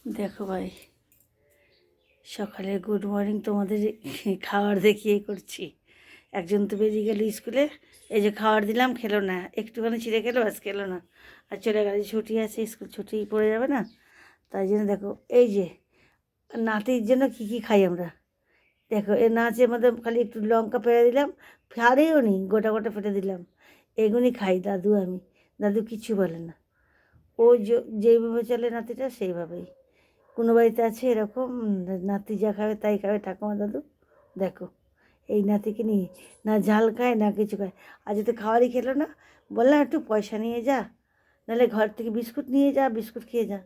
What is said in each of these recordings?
দেখো ভাই, সকালে গুড মর্নিং তোমাদের খাবার দেখিয়ে করছি। একজন তো বেরিয়ে গেল স্কুলে, এই যে খাবার দিলাম, খেলো না, একটুখানি ছিঁড়ে খেলো, আজ খেলো না, আর চলে গেল। ছুটি আছে, স্কুল ছুটি পড়ে যাবে না, তাই জন্য দেখো এই যে নাতির জন্য কী কী খাই আমরা। দেখো এ নাচের মধ্যে খালি একটু লঙ্কা ফেলে দিলাম, ফাড়েও নি, গোটা গোটা ফেটে দিলাম, এগুলি খাই দাদু আমি। দাদু কিছু বলে না, ও যেইভাবে চলে নাতিটা সেইভাবেই। কোনো বাড়িতে আছে এরকম, নাতি যা খাবে তাই খাবে ঠাকুমা দাদু। দেখো এই নাতিকে নিয়ে না ঝাল খায় না কিছু খায়। আজ তো খাওয়ারই খেলো না, বললাম একটু পয়সা নিয়ে যা, নাহলে ঘর থেকে বিস্কুট নিয়ে যা, বিস্কুট খেয়ে যা।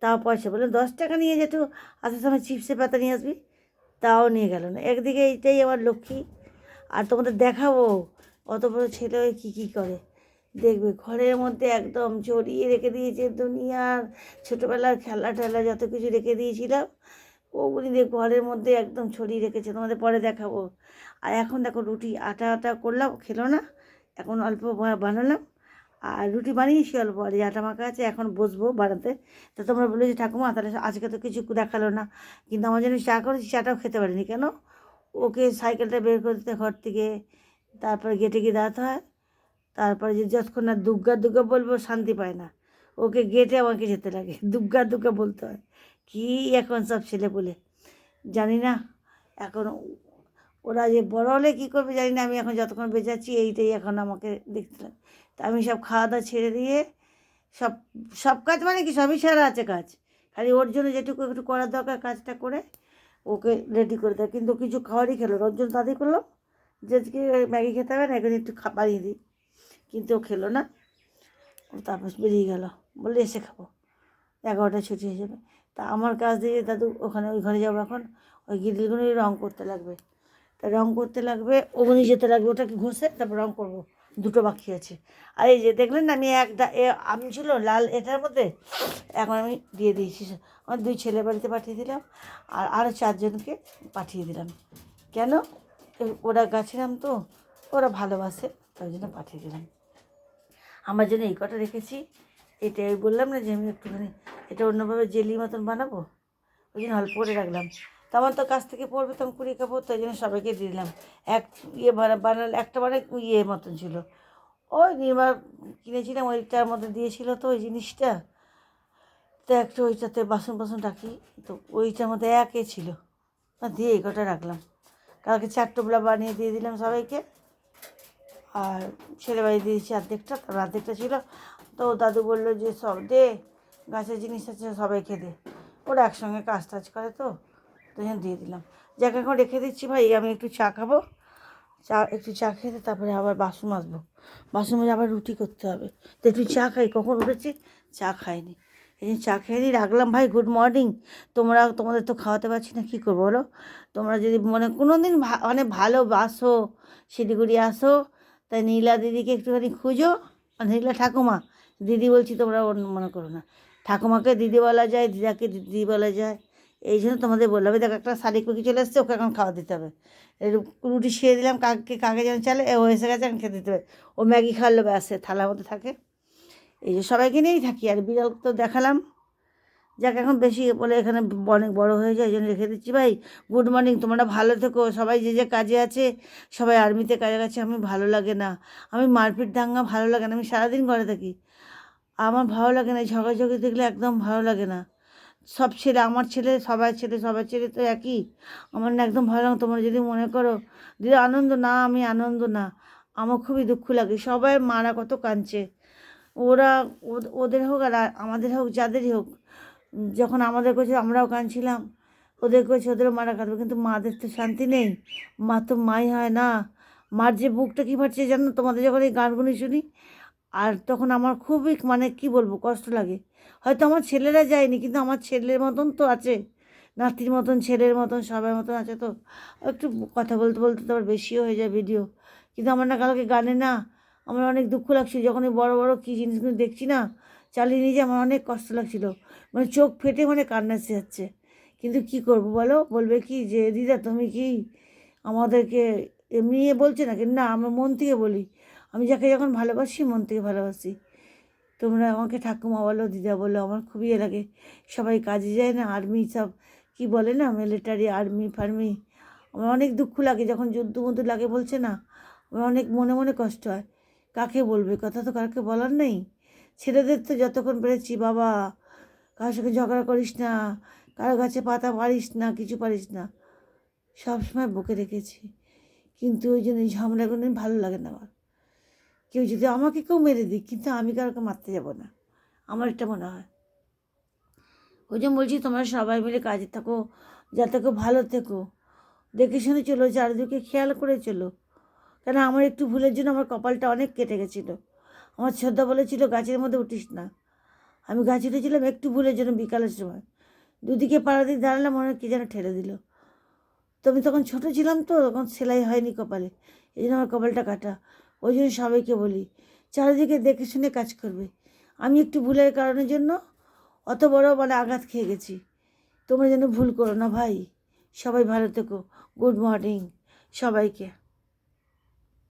তাও পয়সা বললো 10 টাকা নিয়ে যেত, আসার সময় চিপসের পাতা নিয়ে আসবি, তাও নিয়ে গেল না। একদিকে এইটাই আমার লক্ষ্মী। আর তোমাদের দেখাবো অত বড় ছেলে হয়ে কী কী করে, দেখবে ঘরের মধ্যে একদম জড়িয়ে রেখে দিয়েছে দুনিয়ার ছোটোবেলার খেলা টেলা যত কিছু রেখে দিয়েছিলাম, ওগুলি দিয়ে ঘরের মধ্যে একদম ছড়িয়ে রেখেছে, তোমাদের পরে দেখাবো। আর এখন দেখো রুটি আটা আটা করলাম, খেলো না, এখন অল্প বানালাম। আর রুটি বানিয়েছি অল্প, আর এই আটা মাখা আছে, এখন বসবো বানাতে। তা তোমরা বলে যে ঠাকুমা তাহলে আজকে তো কিছু দেখালো না, কিন্তু আমার জন্য চা করেছি, চাটাও খেতে পারিনি কেন? ওকে সাইকেলটা বের করে দিতে ঘর থেকে, তারপরে গেটে গিয়ে দাঁড়াতে হয়, তারপরে যে যতক্ষণ না দুগ্গা দুগ্গা বলবো শান্তি পায় না, ওকে গেটে আমাকে যেতে লাগে, দুগ্গা দুগ্গা বলতে হয়। কী এখন সব ছেলে বলে জানি না, এখন ওরা যে বড় হলে কী করবে জানি না। আমি এখন যতক্ষণ বেঁচে আছি এইটাই এখন আমাকে দেখতে লাগে। তা আমি সব খাওয়া দাওয়া ছেড়ে দিয়ে সব সব কাজ মানে কি সবই সারা আছে কাজ, খালি ওর জন্য যেটুকু একটু করার দরকার কাজটা করে ওকে রেডি করে দেয়। কিন্তু কিছু খাবারই খেলো, ওর জন্য তাদের করলাম যে আজকে ম্যাগি খেতে হবে না, এখন একটু বানিয়ে দিই, কিন্তু ও খেলো না। ও তারপর বেরিয়ে গেল, বললে এসে খাবো, 11টা ছুটি হয়ে যাবে। তা আমার কাজ দিয়ে দাদু ওখানে ওই ঘরে যাবো, এখন ওই গিরিলগুলি রঙ করতে লাগবে, তা রঙ করতে লাগবে, ওগুনি যেতে লাগবে, ওটাকে ঘষে তারপর রঙ করবো, দুটো বাকি আছে। আর এই যে দেখলেন না, আমি আম ছিল লাল এটার মধ্যে, এখন আমি দিয়ে দিয়েছি, আমার 2 ছেলে বাড়িতে পাঠিয়ে দিলাম, আর আরও 4 জনকে পাঠিয়ে দিলাম। কেন? ওরা গাছের আম তো, ওরা ভালোবাসে, তাই জন্য পাঠিয়ে দিলাম। আমার জন্য এই কটা রেখেছি। এটা আমি বললাম না যে আমি একটুখানি এটা অন্যভাবে জেলি মতন বানাবো, ওই জন্য অল্প করে রাখলাম। তো আমার তো কাছ থেকে পড়বে, তখন কুড়িয়ে খাবো, তাই জন্য সবাইকে দিয়ে দিলাম। এক ইয়ে বানালে একটা ইয়ে মতন ছিল, ওই নির্মা কিনেছিলাম, ওইটার মধ্যে দিয়েছিল তো ওই জিনিসটা, তো একটা ওইটাতে বাসন বাসন রাখি, তো ওইটার মধ্যে একে ছিল, দিয়ে এই কটা রাখলাম। কালকে 4 টোপলা বানিয়ে দিয়ে দিলাম সবাইকে, আর ছেলে বাড়ি দিয়েছি অর্ধেকটা, তার অর্ধেকটা ছিল। তো দাদু বললো যে সব দে, গাছের জিনিস আছে সবাইকে দে, ওরা একসঙ্গে কাজ টাজ করে তো, তাই জন্য দিয়ে দিলাম। যাকে এখন রেখে দিচ্ছি ভাই, আমি একটু চা খাবো, একটু চা খেতে তারপরে আবার বাসন মাজবো, বাসন মাজে আবার রুটি করতে হবে। তো একটু চা খাই, কখন উঠেছি চা খাইনি, এই জন্য চা খেয়ে নিই, রাখলাম ভাই। Good morning. তোমাদের তো খাওয়াতে পারছি না, কী করবো বলো? তোমরা যদি কোনো দিন মানে ভালোবাসো, শিলিগুড়ি আসো, তাই নীলা দিদিকে একটুখানি খুঁজো, আর নীলা ঠাকুমা, দিদি বলছি তোমরা মনে করো না, ঠাকুমাকে দিদি বলা যায়, দিদাকে দিদি বলা যায়, এই জন্য তোমাদের বললাম। দেখো একটা শালিক পাখি চলে এসছে, ওকে এখন খাওয়া দিতে হবে। রুটি শিয়ে দিলাম, কাকে যেন চালে, ও এসে গেছে, এখন খেতে দিতে হবে। ও ম্যাগি খাওয়ালো, ব্যাসে থালার মধ্যে থাকে। এই যে সবাইকে নিয়েই থাকি, আর বিড়াল তো দেখালাম, যাকে এখন বেশি বলে এখানে অনেক বড় হয়ে যায়, এই জন্য রেখে দিচ্ছি। ভাই গুড মর্নিং, তোমরা ভালো থেকো, সবাই যে যে কাজে আছে, সবাই আর্মিতে কাজে গেছে, আমি ভালো লাগে না, আমি মারপিট দাঙ্গা ভালো লাগে না, আমি সারাদিন ঘরে থাকি, আমার ভালো লাগে না, ঝগড়াঝগড়ি দেখলে একদম ভালো লাগে না। সব ছেলে, আমার ছেলে, সবার ছেলে তো একই, আমার না একদম ভালো লাগে। তোমরা যদি মনে করো দিদি আনন্দ না, আমি আনন্দ না, আমার খুবই দুঃখ লাগে। সবাই মারা কত কাঁদছে, ওরা ওদের হোক আর আমাদের হোক, যাদেরই হোক, যখন আমাদের করেছে আমরাও কাঁদছিলাম, ওদের করেছে ওদেরও মারা কাঁদবে, কিন্তু মাদের তো শান্তি নেই, মা তো মাই হয় না। মার যে বুকটা কী ফাটছে জানো তোমাদের যখন এই গানগুলি শুনি, আর তখন আমার খুবই মানে কি বলবো কষ্ট লাগে। হয়তো আমার ছেলেরা যায়নি, কিন্তু আমার ছেলের মতন তো আছে, নাতির মতন, ছেলের মতন, সবার মতন আছে। তো একটু কথা বলতে বলতে তো আবার বেশিও হয়ে যায় ভিডিও, কিন্তু আমার না কালকে গানে না, আমার অনেক দুঃখ লাগছিল, যখন এই বড়ো বড়ো কী জিনিসগুলো দেখছি না, চালিয়ে নিয়ে যে আমার অনেক কষ্ট লাগছিল, মানে চোখ ফেটে মানে কান্না এসে যাচ্ছে। কিন্তু কি করব বলো, বলবে কি যে দিদা তুমি কি আমাদেরকে এমনি বলছে নাকি? না, আমরা মন থেকে বলি, আমি যাকে যখন ভালোবাসি মন থেকে ভালোবাসি। তোমরা আমাকে ঠাকুমা বলো, দিদা বলো, আমার খুবই লাগে। সবাই কাজে যায় না, আর্মি সব কি বলে না, মিলিটারি আর্মি ফার্মি। আমার অনেক দুঃখ লাগে যখন যুদ্ধ মুদ্ধ লাগে বলছে না, আমার অনেক মনে মনে কষ্ট হয়। কাকে বলবে, কথা তো কাকে বলার নেই। ছেলেদের তো যতক্ষণ পেরেছি, বাবা কারোর সঙ্গে ঝগড়া করিস না, কারো গাছে পাতা পারিস না, কিছু পারিস না, সবসময় বকে রেখেছি। কিন্তু ওই জন্য এই ঝামেলাগুলো ভালো লাগে না আমার। কেউ যদি আমাকে কেউ মেরে দিক, কিন্তু আমি কারোকে মারতে যাব না, আমার এটা মনে হয়। ওই জন্য বলছি তোমরা সবাই মিলে কাজে থাকো, যাতে কেউ ভালো থেকো, দেখে শুনে চলো, চারিদিকে খেয়াল করে চলো। কেন আমার একটু ভুলের জন্য আমার কপালটা অনেক কেটে গেছিলো। আমার শ্রদ্ধা বলেছিল গাছের মধ্যে উঠিস না, আমি গাছে উঠেছিলাম একটু ভুলের জন্য বিকালের সময়, দুদিকে পাড়া দিয়ে দাঁড়ালাম, মনে হয় কি যেন ঠেলে দিল। তো আমি তখন ছোটো ছিলাম, তো তখন সেলাই হয়নি কপালে, এই জন্য আমার কপালটা কাটা। ওই জন্য সবাইকে বলি চারিদিকে দেখে শুনে কাজ করবে। আমি একটু ভুলের কারণের জন্য অত বড় আঘাত খেয়ে গেছি। তোমরা যেন ভুল করো না ভাই। সবাই ভালো থেকো। গুড মর্নিং সবাইকে।